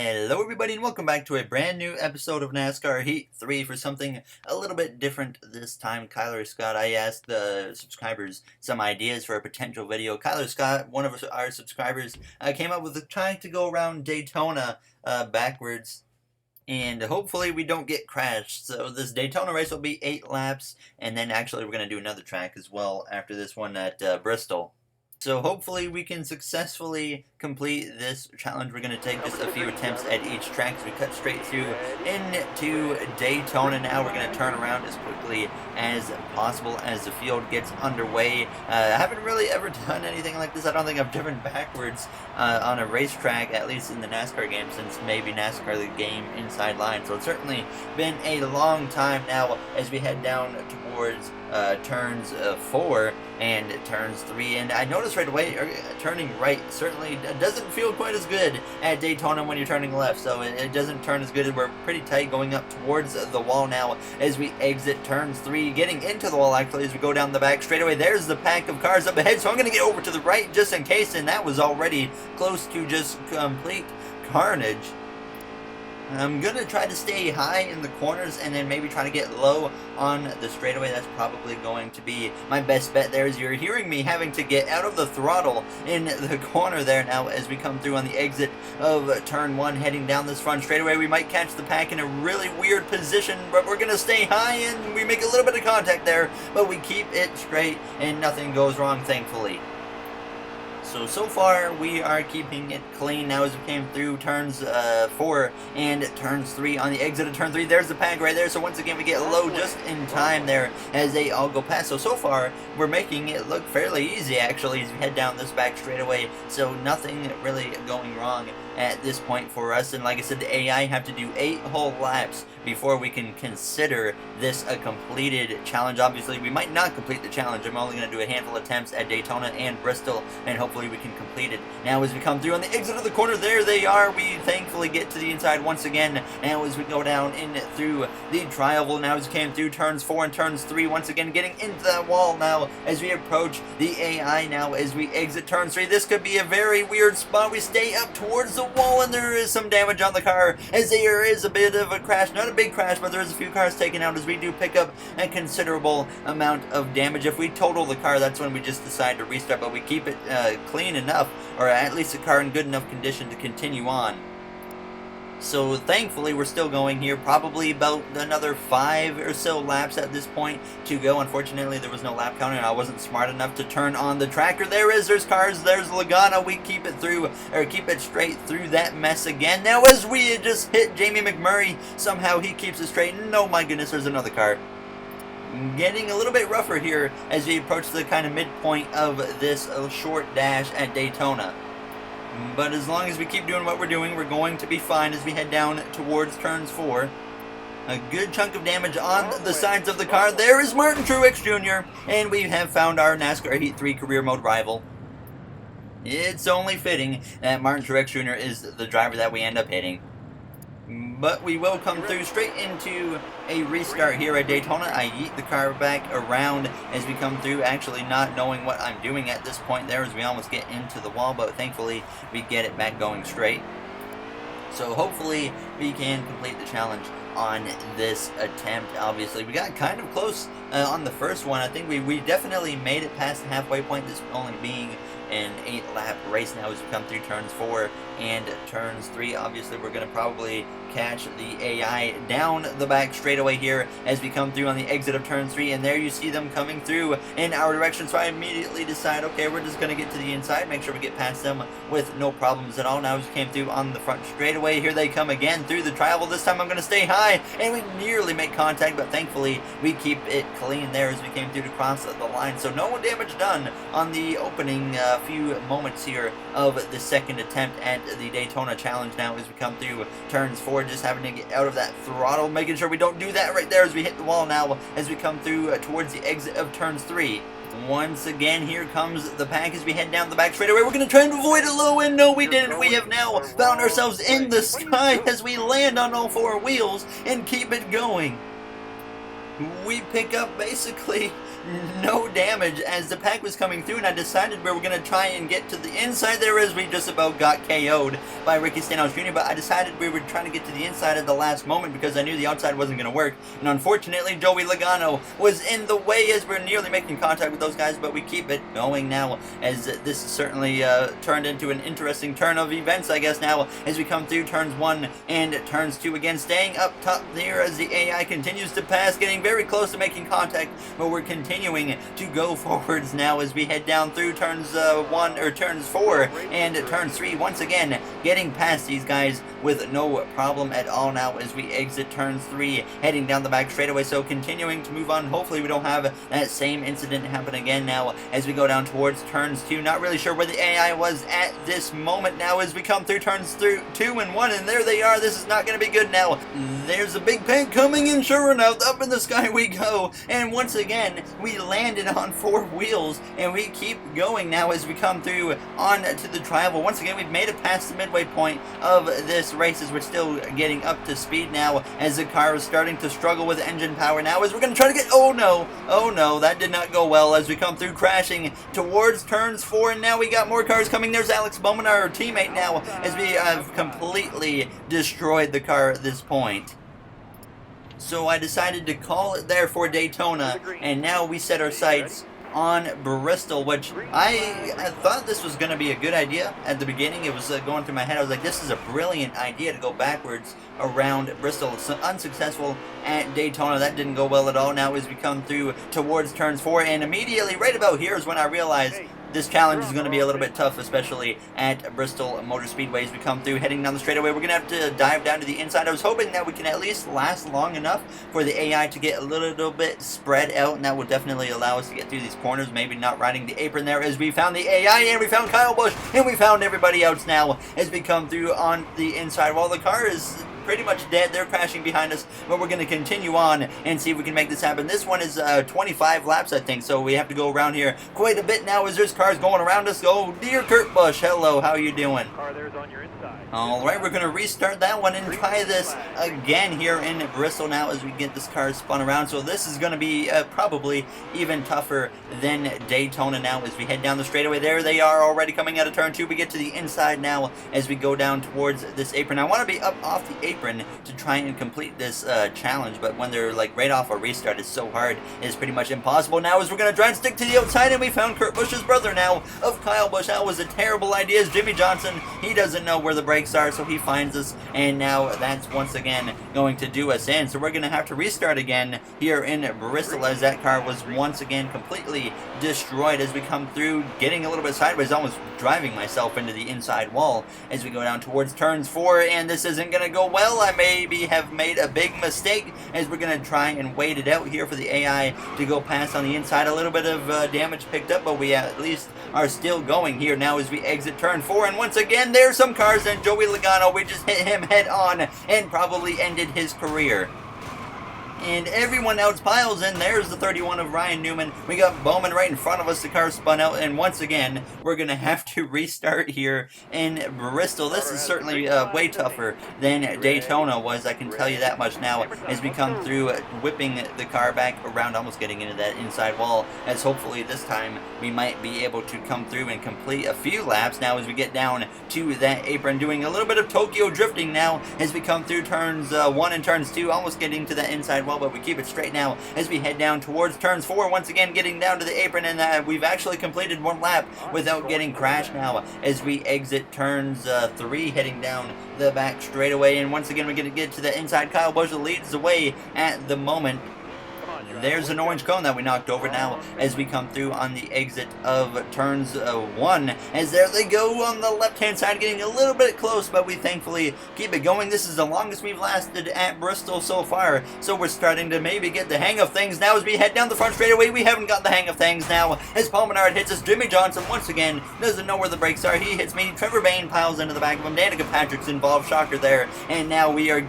Hello everybody and welcome back to a brand new episode of NASCAR Heat 3 for something a little bit different this time. Kyler Scott, I asked the subscribers some ideas for a potential video. Kyler Scott, one of our subscribers, came up with trying to go around Daytona backwards. And hopefully we don't get crashed. So this Daytona race will be 8 laps. And then actually we're going to do another track as well after this one at Bristol. So hopefully we can successfully complete this challenge. We're going to take just a few attempts at each track as we cut straight through into Daytona. Now we're going to turn around as quickly as possible as the field gets underway. I haven't really ever done anything like this. I don't think I've driven backwards on a racetrack, at least in the NASCAR game, since maybe NASCAR the game Inside Line. So it's certainly been a long time now as we head down towards turns 4 and turns 3, and I noticed right away turning right certainly doesn't feel quite as good at Daytona when you're turning left, so it doesn't turn as good. We're pretty tight going up towards the wall now as we exit turns 3, getting into the wall actually as we go down the back straightaway. There's the pack of cars up ahead, so I'm going to get over to the right just in case, and that was already close to just complete carnage. I'm going to try to stay high in the corners and then maybe try to get low on the straightaway. That's probably going to be my best bet there, as you're hearing me having to get out of the throttle in the corner there now as we come through on the exit of turn 1 heading down this front straightaway. We might catch the pack in a really weird position, but we're going to stay high and we make a little bit of contact there, but we keep it straight and nothing goes wrong, thankfully. So far we are keeping it clean now as we came through turns 4 and turns 3 on the exit of turn 3. There's the pack right there, so once again we get low just in time there as they all go past. So far we're making it look fairly easy actually as we head down this back straightaway, so nothing really going wrong at this point for us. And like I said, the AI have to do 8 whole laps before we can consider this a completed challenge. Obviously we might not complete the challenge. I'm only going to do a handful of attempts at Daytona and Bristol, and hopefully we can complete it. Now as we come through on the exit of the corner, there they are. We thankfully get to the inside once again. Now as we go down in through the tri-oval, now as we came through turns 4 and turns 3, once again getting into that wall now as we approach the AI. Now as we exit turn 3, this could be a very weird spot. We stay up towards the wall and there is some damage on the car as there is a bit of a crash. Not a big crash, but there is a few cars taken out as we do pick up a considerable amount of damage. If we total the car, that's when we just decide to restart, but we keep it clean enough, or at least the car in good enough condition to continue on. So thankfully we're still going here, probably about another 5 or so laps at this point to go. Unfortunately there was no lap counter and I wasn't smart enough to turn on the tracker. There's cars, there's Lagana. We keep it through, or keep it straight through that mess again. Now as we just hit Jamie McMurray, somehow he keeps it straight, and oh my goodness, there's another car. Getting a little bit rougher here as we approach the kind of midpoint of this short dash at Daytona. But as long as we keep doing what we're doing, we're going to be fine as we head down towards turns 4. A good chunk of damage on the sides of the car. There is Martin Truex Jr. And we have found our NASCAR Heat 3 career mode rival. It's only fitting that Martin Truex Jr. is the driver that we end up hitting. But we will come through straight into a restart here at Daytona. I yeet the car back around as we come through, actually not knowing what I'm doing at this point there as we almost get into the wall, but thankfully we get it back going straight. So hopefully we can complete the challenge on this attempt. Obviously we got kind of close on the first one. I think we definitely made it past the halfway point, this only being an 8-lap race now as we come through turns 4 and turns 3. Obviously we're going to probably catch the AI down the back straightaway here as we come through on the exit of turn 3, and there you see them coming through in our direction. So I immediately decide, okay, we're just going to get to the inside, make sure we get past them with no problems at all. Now as we came through on the front straightaway, here they come again through the tri-oval. This time I'm going to stay high, and we nearly make contact, but thankfully we keep it clean there as we came through to cross the line. So no damage done on the opening few moments here of the second attempt at the Daytona challenge. Now as we come through turns 4, just having to get out of that throttle, making sure we don't do that right there as we hit the wall now as we come through towards the exit of turns 3. Once again, here comes the pack as we head down the back straightaway. We're going to try and avoid it low, and no, we didn't. We have now found ourselves in the sky as we land on all 4 wheels and keep it going. We pick up basically no damage as the pack was coming through, and I decided we were going to try and get to the inside there as we just about got KO'd by Ricky Stenhouse Jr., but I decided we were trying to get to the inside at the last moment because I knew the outside wasn't going to work, and unfortunately Joey Logano was in the way as we're nearly making contact with those guys, but we keep it going now as this certainly turned into an interesting turn of events, I guess, now as we come through turns 1 and turns 2 again, staying up top there as the AI continues to pass, getting very close to making contact, but we're continuing to go forwards now as we head down through turns 4 and turns 3, once again getting past these guys with no problem at all now as we exit turns 3, heading down the back straightaway, so continuing to move on. Hopefully we don't have that same incident happen again now as we go down towards turns 2. Not really sure where the AI was at this moment now as we come through turns 2 and 1, and there they are. This is not going to be good now. There's a big paint coming, and sure enough, up in the sky we go, and once again we landed on 4 wheels, and we keep going now as we come through on to the travel. Once again, we've made it past the midway point of this race as we're still getting up to speed now as the car is starting to struggle with engine power now as we're going to try to get, oh no, that did not go well as we come through crashing towards turns 4, and now we got more cars coming. There's Alex Bowman, our teammate now, as we have completely destroyed the car at this point. So I decided to call it there for Daytona, and now we set our sights on Bristol, which I thought this was going to be a good idea at the beginning. It was going through my head. I was like, this is a brilliant idea to go backwards around Bristol. It's unsuccessful at Daytona. That didn't go well at all. Now as we come through towards turns 4, and immediately right about here is when I realized this challenge is going to be a little bit tough, especially at Bristol Motor Speedway. As we come through, heading down the straightaway, we're going to have to dive down to the inside. I was hoping that we can at least last long enough for the AI to get a little bit spread out, and that will definitely allow us to get through these corners, maybe not riding the apron there, as we found the AI, and we found Kyle Busch, and we found everybody else now as we come through on the inside. While the car is pretty much dead, they're crashing behind us, but we're going to continue on and see if we can make this happen. This one is 25 laps, I think, so we have to go around here quite a bit now as there's cars going around us. Oh dear, Kurt Busch, hello, how are you doing? Car there's on your inside. Alright, we're going to restart that one and try this again here in Bristol now as we get this car spun around. So this is going to be probably even tougher than Daytona now as we head down the straightaway. There they are already coming out of turn 2. We get to the inside now as we go down towards this apron. I want to be up off the apron to try and complete this challenge, but when they're like right off a restart, it's so hard, it's pretty much impossible. Now as we're going to try and stick to the outside, and we found Kurt Busch's brother now of Kyle Busch. That was a terrible idea as Jimmy Johnson, he doesn't know where the brakes are, so he finds us, and now that's once again going to do us in. So we're going to have to restart again here in Bristol as that car was once again completely destroyed as we come through, getting a little bit sideways, almost driving myself into the inside wall as we go down towards turns 4, and this isn't going to go well. I maybe have made a big mistake as we're going to try and wait it out here for the AI to go past on the inside. A little bit of damage picked up, but we at least are still going here now as we exit turn 4, and once again there's some cars, and Joey Logano, we just hit him head on and probably ended his career. And everyone else piles in. There's the 31 of Ryan Newman. We got Bowman right in front of us. The car spun out, and once again we're going to have to restart here in Bristol. This is certainly way tougher than Daytona was, I can tell you that much now, as we come through whipping the car back around, almost getting into that inside wall, as hopefully this time we might be able to come through and complete a few laps now as we get down to that apron, doing a little bit of Tokyo drifting now as we come through turns 1 and turns 2, almost getting to that inside wall, but we keep it straight now as we head down towards turns 4, once again getting down to the apron, and we've actually completed 1 lap without getting crashed now as we exit turns 3, heading down the back straightaway, and once again we're going to get to the inside. Kyle Busch leads the way at the moment. There's an orange cone that we knocked over now as we come through on the exit of turns 1, as there they go on the left hand side, getting a little bit close, but we thankfully keep it going. This is the longest we've lasted at Bristol so far, so we're starting to maybe get the hang of things now as we head down the front straightaway. We haven't got the hang of things now as Paul Menard hits us. Jimmy Johnson once again doesn't know where the brakes are. He hits me. Trevor Bayne piles into the back of him. Danica Patrick's involved, shocker there, and now we're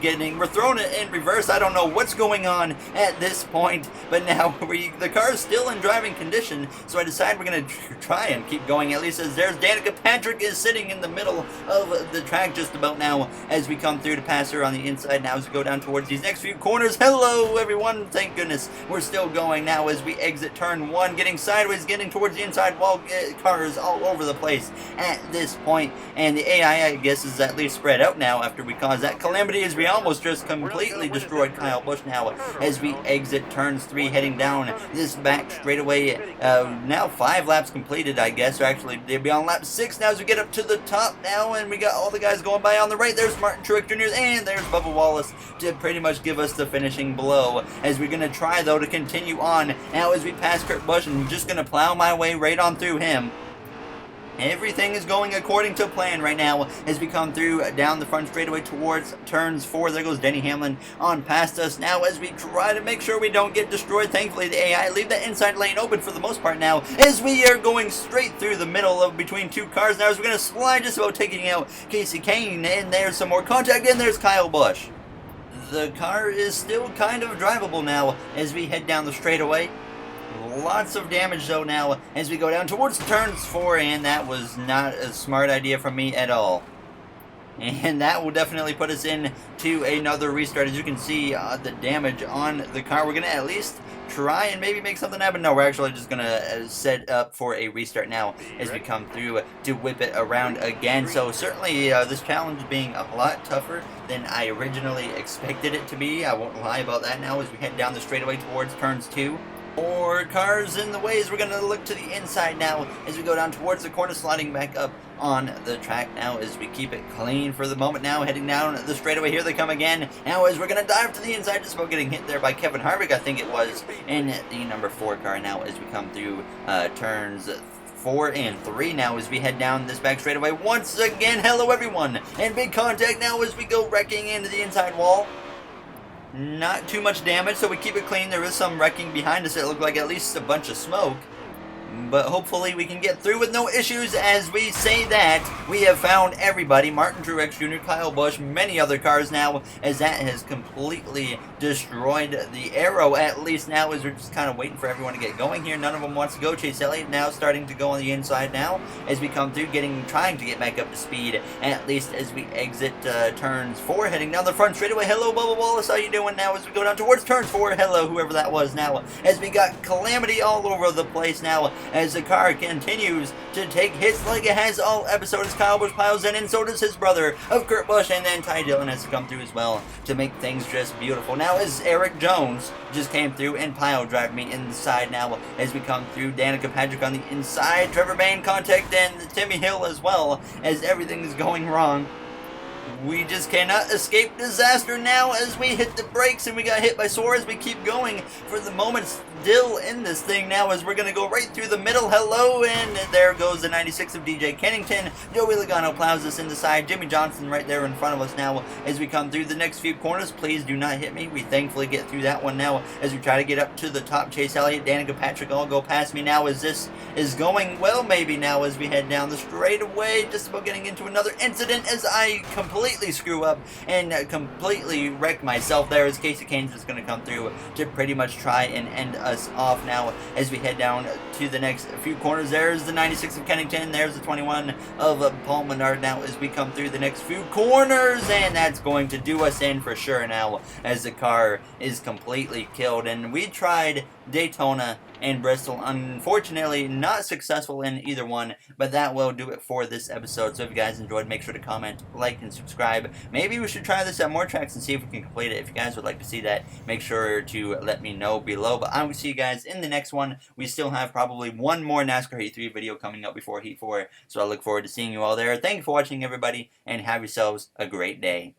thrown it in reverse. I don't know what's going on at this point but now the car is still in driving condition, so I decided we're going to try and keep going, at least as there's Danica Patrick is sitting in the middle of the track just about now as we come through to pass her on the inside now as we go down towards these next few corners. Hello everyone, thank goodness we're still going now as we exit turn 1, getting sideways, getting towards the inside wall, cars all over the place at this point, and the AI I guess is at least spread out now after we caused that calamity as we almost just completely destroyed Kyle Busch now as we exit turns 3 heading down this back straightaway. Now 5 laps completed I guess, or actually they'll be on lap 6 now as we get up to the top now, and we got all the guys going by on the right. There's Martin Truex Jr. and there's Bubba Wallace to pretty much give us the finishing blow as we're going to try though to continue on now as we pass Kurt Busch, and I'm just going to plow my way right on through him. Everything is going according to plan right now as we come through down the front straightaway towards turns 4. There goes Denny Hamlin on past us now as we try to make sure we don't get destroyed. Thankfully, the AI leave that inside lane open for the most part now as we are going straight through the middle of between 2 cars now as we're going to slide just about taking out Casey Kane, and there's some more contact, and there's Kyle Busch. The car is still kind of drivable now as we head down the straightaway. Lots of damage though now as we go down towards turns 4, and that was not a smart idea from me at all. And that will definitely put us in to another restart. As you can see, the damage on the car. We're going to at least try and maybe make something happen. No, we're actually just going to set up for a restart now as we come through to whip it around again. So certainly this challenge being a lot tougher than I originally expected it to be. I won't lie about that now as we head down the straightaway towards turns 2. More cars in the ways. We're going to look to the inside now as we go down towards the corner, sliding back up on the track now as we keep it clean for the moment now, heading down the straightaway. Here they come again now as we're going to dive to the inside, just about getting hit there by Kevin Harvick, I think it was, in the number 4 car now as we come through turns 4 and 3 now as we head down this back straightaway once again. Hello everyone, and big contact now as we go wrecking into the inside wall. Not too much damage, so we keep it clean. There is some wrecking behind us. It looked like at least a bunch of smoke. But hopefully we can get through with no issues. As we say that, we have found everybody. Martin Truex Jr., Kyle Busch, many other cars now, as that has completely destroyed the arrow, at least now, as we're just kind of waiting for everyone to get going here. None of them wants to go. Chase Elliott now starting to go on the inside now as we come through, trying to get back up to speed, at least as we exit turns 4, heading down the front straightaway. Hello, Bubba Wallace, how you doing now as we go down towards turns 4? Hello, whoever that was now, as we got calamity all over the place now, as the car continues to take hits like it has all episode as Kyle Busch piles in, and so does his brother of Kurt Busch, and then Ty Dillon has to come through as well to make things just beautiful. Now as Eric Jones just came through and pile drive me inside now as we come through. Danica Patrick on the inside, Trevor Bayne contact, and Timmy Hill as well, as everything is going wrong. We just cannot escape disaster now as we hit the brakes, and we got hit by Suarez. We keep going for the moment still in this thing now as we're going to go right through the middle. Hello, and there goes the 96 of DJ Kennington. Joey Logano plows us in the side. Jimmy Johnson right there in front of us now as we come through the next few corners. Please do not hit me. We thankfully get through that one now as we try to get up to the top. Chase Elliott, Danica Patrick all go past me now as this is going well maybe now as we head down the straightaway. Just about getting into another incident as I completely screw up and completely wreck myself there as Casey Kane's just going to come through to pretty much try and end us off now as we head down to the next few corners. There's the 96 of Kennington, there's the 21 of Paul Menard now as we come through the next few corners, and that's going to do us in for sure now as the car is completely killed. And we tried Daytona and Bristol, unfortunately not successful in either one, but that will do it for this episode. So if you guys enjoyed, make sure to comment, like, and subscribe. Maybe we should try this at more tracks and see if we can complete it. If you guys would like to see that, make sure to let me know below. But I will see you guys in the next one. We still have probably one more NASCAR Heat 3 video coming up before Heat 4, so I look forward to seeing you all there. Thank you for watching, everybody, and have yourselves a great day.